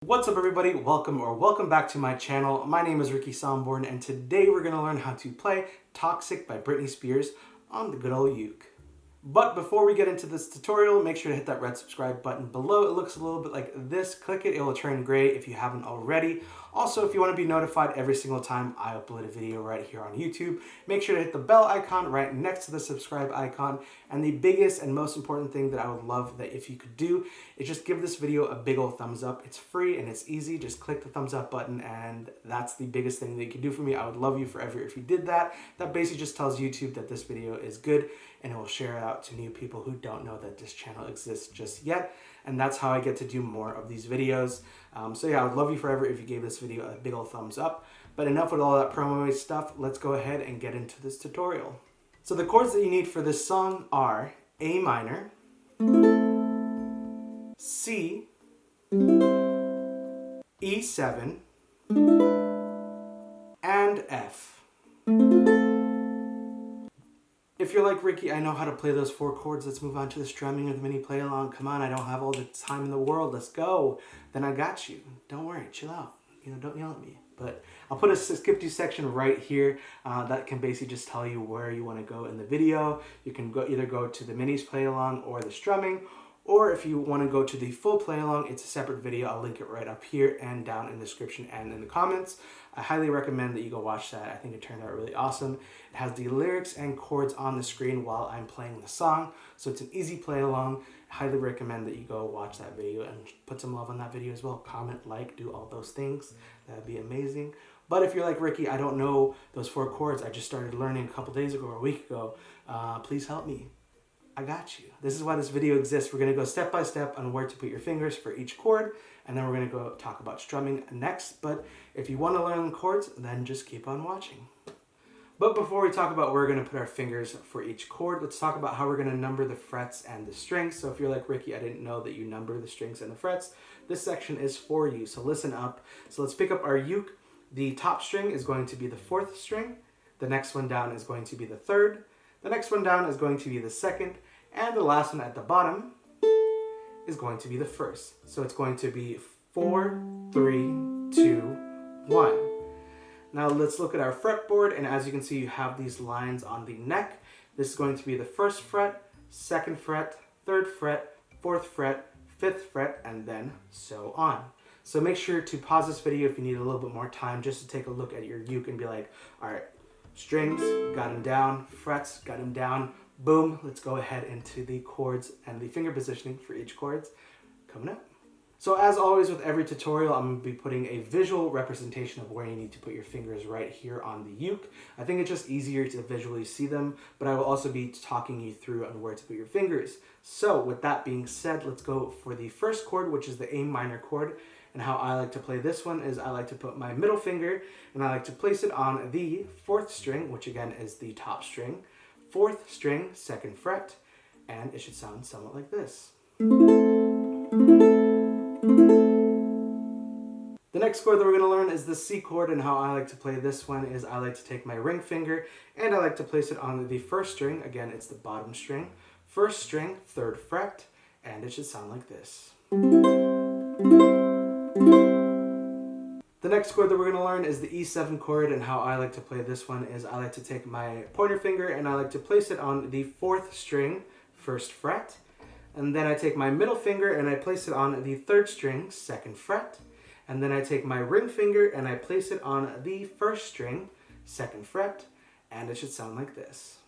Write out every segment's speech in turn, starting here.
What's up everybody, welcome back to my channel. My name is Ricky Somborn and today we're going to learn how to play Toxic by Britney Spears on the good old uke. But before we get into this tutorial, make sure to hit that red subscribe button below. It looks a little bit like this. Click it, it will turn gray if you haven't already. Also, if you want to be notified every single time I upload a video right here on YouTube, make sure to hit the bell icon right next to the subscribe icon. And the biggest and most important thing that I would love that if you could do is just give this video a big old thumbs up. It's free and it's easy. Just click the thumbs up button and that's the biggest thing that you can do for me. I would love you forever if you did that. That basically just tells YouTube that this video is good and it will share it out to new people who don't know that this channel exists just yet. And that's how I get to do more of these videos. So yeah, I would love you forever if you gave this video a big old thumbs up. But enough with all that promo stuff, let's go ahead and get into this tutorial. So the chords that you need for this song are A minor, C, E7, and F. If you're like, Ricky, I know how to play those four chords, let's move on to the strumming or the mini play along. Come on, I don't have all the time in the world, let's go. Then I got you. Don't worry, chill out. Don't yell at me. But I'll put a skip to section right here that can basically just tell you where you want to go in the video. You can either go to the minis play along or the strumming, or if you want to go to the full play along, it's a separate video. I'll link it right up here and down in the description and in the comments. I highly recommend that you go watch that. I think it turned out really awesome. It has the lyrics and chords on the screen while I'm playing the song, so it's an easy play along. I highly recommend that you go watch that video and put some love on that video as well. Comment, like, do all those things. That'd be amazing. But if you're like, Ricky, I don't know those four chords. I just started learning a couple days ago or a week ago. Please help me. I got you. This is why this video exists. We're going to go step by step on where to put your fingers for each chord, and then we're going to go talk about strumming next. But if you want to learn the chords, then just keep on watching. But before we talk about where we're going to put our fingers for each chord, let's talk about how we're going to number the frets and the strings. So if you're like, Ricky, I didn't know that you number the strings and the frets, this section is for you. So listen up. So let's pick up our uke. The top string is going to be the fourth string. The next one down is going to be the third. The next one down is going to be the second. And the last one at the bottom is going to be the first. So it's going to be 4, 3, 2, 1. Now let's look at our fretboard, and as you can see, you have these lines on the neck. This is going to be the first fret, second fret, third fret, fourth fret, fifth fret, and then so on. So make sure to pause this video if you need a little bit more time just to take a look at your uke and be like, all right, strings, got them down, frets, got them down. Boom, let's go ahead into the chords and the finger positioning for each chords coming up. So as always with every tutorial, I'm going to be putting a visual representation of where you need to put your fingers right here on the uke. I think it's just easier to visually see them, but I will also be talking you through on where to put your fingers. So with that being said, let's go for the first chord, which is the A minor chord. And how I like to play this one is I like to put my middle finger and I like to place it on the fourth string, which again is the top string. Fourth string, second fret, and it should sound somewhat like this. The next chord that we're going to learn is the C chord, and how I like to play this one is I like to take my ring finger and I like to place it on the first string. Again, it's the bottom string. First string, third fret, and it should sound like this. The next chord that we're going to learn is the E7 chord, and how I like to play this one is I like to take my pointer finger and I like to place it on the fourth string, first fret, and then I take my middle finger and I place it on the third string, second fret, and then I take my ring finger and I place it on the first string, second fret, and it should sound like this.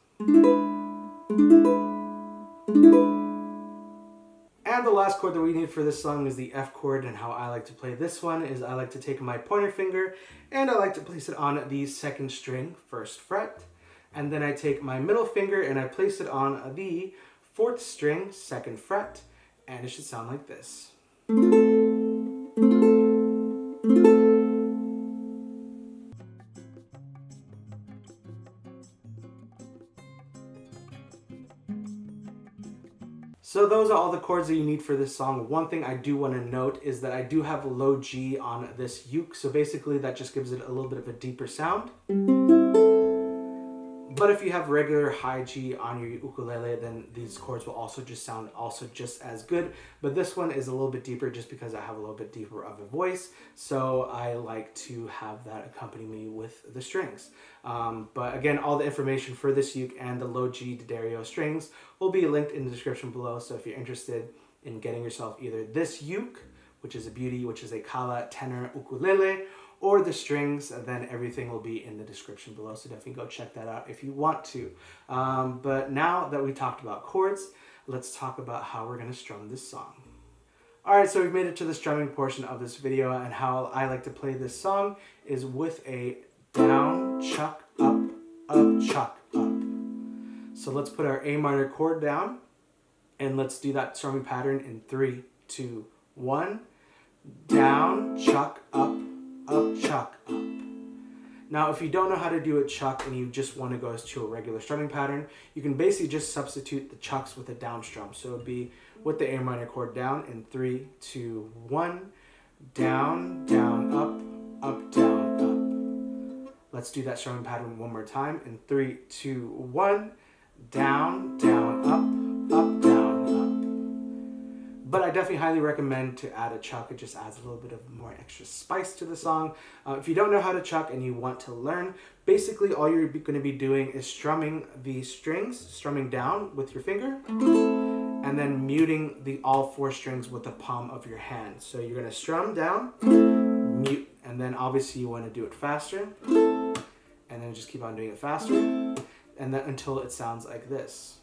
And the last chord that we need for this song is the F chord, and how I like to play this one is I like to take my pointer finger and I like to place it on the second string, first fret, and then I take my middle finger and I place it on the fourth string, second fret, and it should sound like this. So those are all the chords that you need for this song. One thing I do want to note is that I do have a low G on this uke, so basically that just gives it a little bit of a deeper sound. But if you have regular high G on your ukulele, then these chords will also just sound just as good. But this one is a little bit deeper just because I have a little bit deeper of a voice. So I like to have that accompany me with the strings. But again, all the information for this uke and the low G D'Addario strings will be linked in the description below. So if you're interested in getting yourself either this uke, which is a beauty, which is a Kala tenor ukulele, or the strings, then everything will be in the description below. So definitely go check that out if you want to. But now that we talked about chords, let's talk about how we're gonna strum this song. All right, so we've made it to the strumming portion of this video, and how I like to play this song is with a down, chuck, up, chuck, up. So let's put our A minor chord down, and let's do that strumming pattern in 3, 2, 1. Down, chuck, up, chuck, up. Now, if you don't know how to do a chuck and you just want to go to a regular strumming pattern, you can basically just substitute the chucks with a down strum. So it would be with the A minor chord down in 3, 2, 1. Down, down, up, down, up. Let's do that strumming pattern one more time in 3, 2, 1. Down, down, up, down, up. But I definitely highly recommend to add a chuck. It just adds a little bit of more extra spice to the song. If you don't know how to chuck and you want to learn, basically all you're going to be doing is strumming the strings, strumming down with your finger, and then muting all 4 strings with the palm of your hand. So you're going to strum down, mute, and then obviously you want to do it faster, and then just keep on doing it faster, and then until it sounds like this.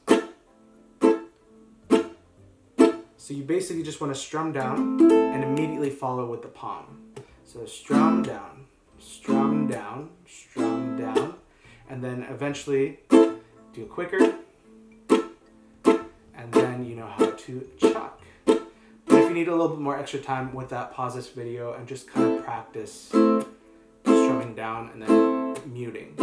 So you basically just want to strum down and immediately follow with the palm. So strum down, strum down, strum down, and then eventually do it quicker, and then you know how to chuck. But if you need a little bit more extra time with that, pause this video and just kind of practice strumming down and then muting.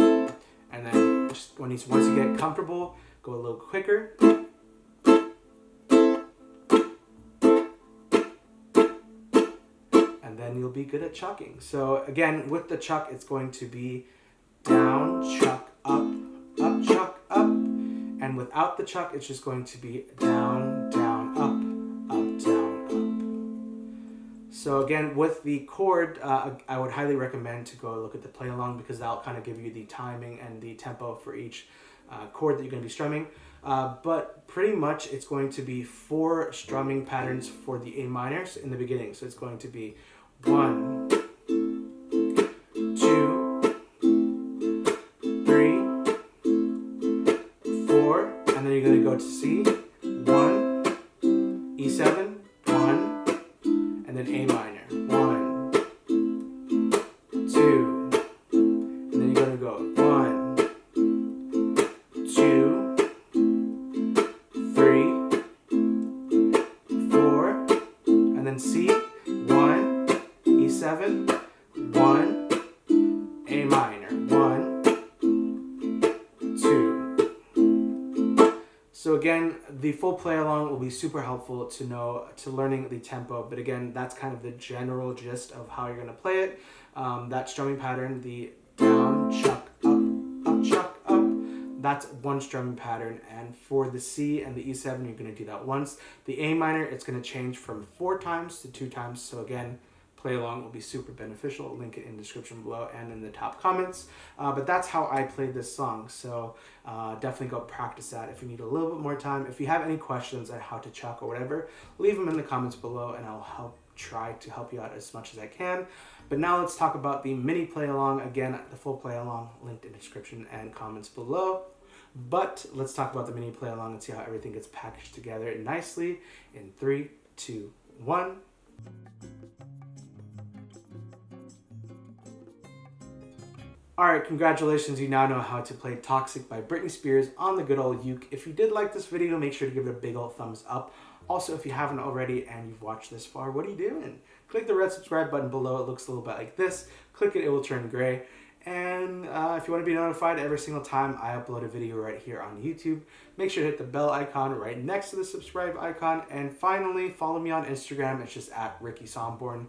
And then just once you get comfortable, go a little quicker. Then you'll be good at chucking. So again, with the chuck, it's going to be down, chuck, up, chuck, up. And without the chuck, it's just going to be down, down, up, down, up. So again, with the chord, I would highly recommend to go look at the play along, because that'll kind of give you the timing and the tempo for each chord that you're going to be strumming. But pretty much it's going to be 4 strumming patterns for the A minors in the beginning. So it's going to be 1, 2, 3, 4, and then you're going to go to C, 1, E7, 1, and then A minor, 1, 2, and then you're going to go 1, 2, 3, 4, and then C, 1, E7, 1, A minor, 1, 2. So again, the full play along will be super helpful to learning the tempo. But again, that's kind of the general gist of how you're going to play it. That strumming pattern, the down, chuck, up, chuck, up. That's one strumming pattern. And for the C and the E7, you're going to do that once. The A minor, it's going to change from 4 times to 2 times. So again, play along will be super beneficial. Link it in the description below and in the top comments. But that's how I played this song. So definitely go practice that if you need a little bit more time. If you have any questions on how to chuck or whatever, leave them in the comments below and I'll try to help you out as much as I can. But now let's talk about the mini play along. Again, the full play along linked in the description and comments below. But let's talk about the mini play along and see how everything gets packaged together nicely in 3, 2, 1. Alright, congratulations, you now know how to play Toxic by Britney Spears on the good old uke. If you did like this video, make sure to give it a big old thumbs up. Also, if you haven't already and you've watched this far, what are you doing? Click the red subscribe button below. It looks a little bit like this. Click it, it will turn gray. And if you want to be notified every single time I upload a video right here on YouTube, make sure to hit the bell icon right next to the subscribe icon. And finally, follow me on Instagram. It's just at Ricky Somborn.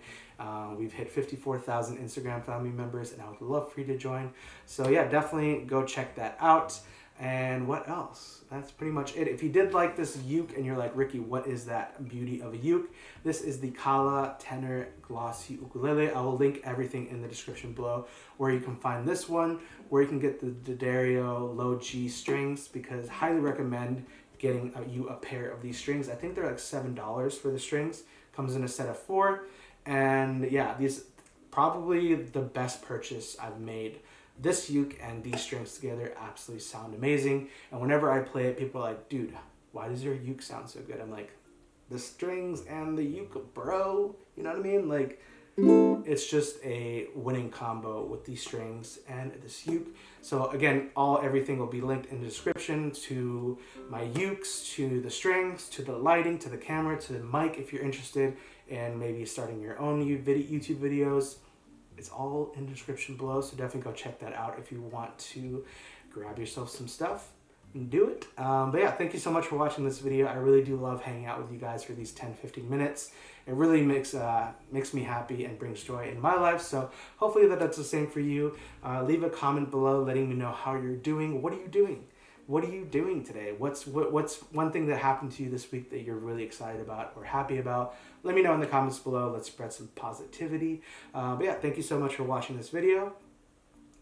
We've hit 54,000 Instagram family members, and I would love for you to join. So yeah, definitely go check that out. And what else? That's pretty much it. If you did like this uke and you're like, Ricky, what is that beauty of a uke? This is the Kala Tenor Glossy Ukulele. I will link everything in the description below where you can find this one, where you can get the D'Addario low G strings, because highly recommend getting you a pair of these strings. I think they're like $7 for the strings. Comes in a set of 4. And yeah, these probably the best purchase I've made. This uke and these strings together absolutely sound amazing. And whenever I play it, people are like, dude, why does your uke sound so good? I'm like, the strings and the uke, bro. You know what I mean? Like, it's just a winning combo with these strings and this uke. So again, everything will be linked in the description, to my ukes, to the strings, to the lighting, to the camera, to the mic if you're interested in maybe starting your own YouTube videos. It's all in the description below, so definitely go check that out if you want to grab yourself some stuff and do it. But yeah, thank you so much for watching this video. I really do love hanging out with you guys for these 10-15 minutes. It really makes me happy and brings joy in my life. So hopefully that's the same for you. Leave a comment below letting me know how you're doing. What are you doing? What are you doing today? What's one thing that happened to you this week that you're really excited about or happy about? Let me know in the comments below. Let's spread some positivity. But yeah, thank you so much for watching this video.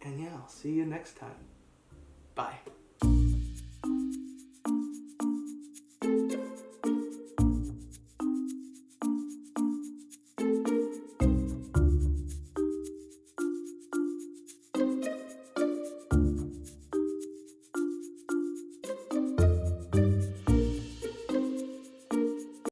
And yeah, I'll see you next time. Bye.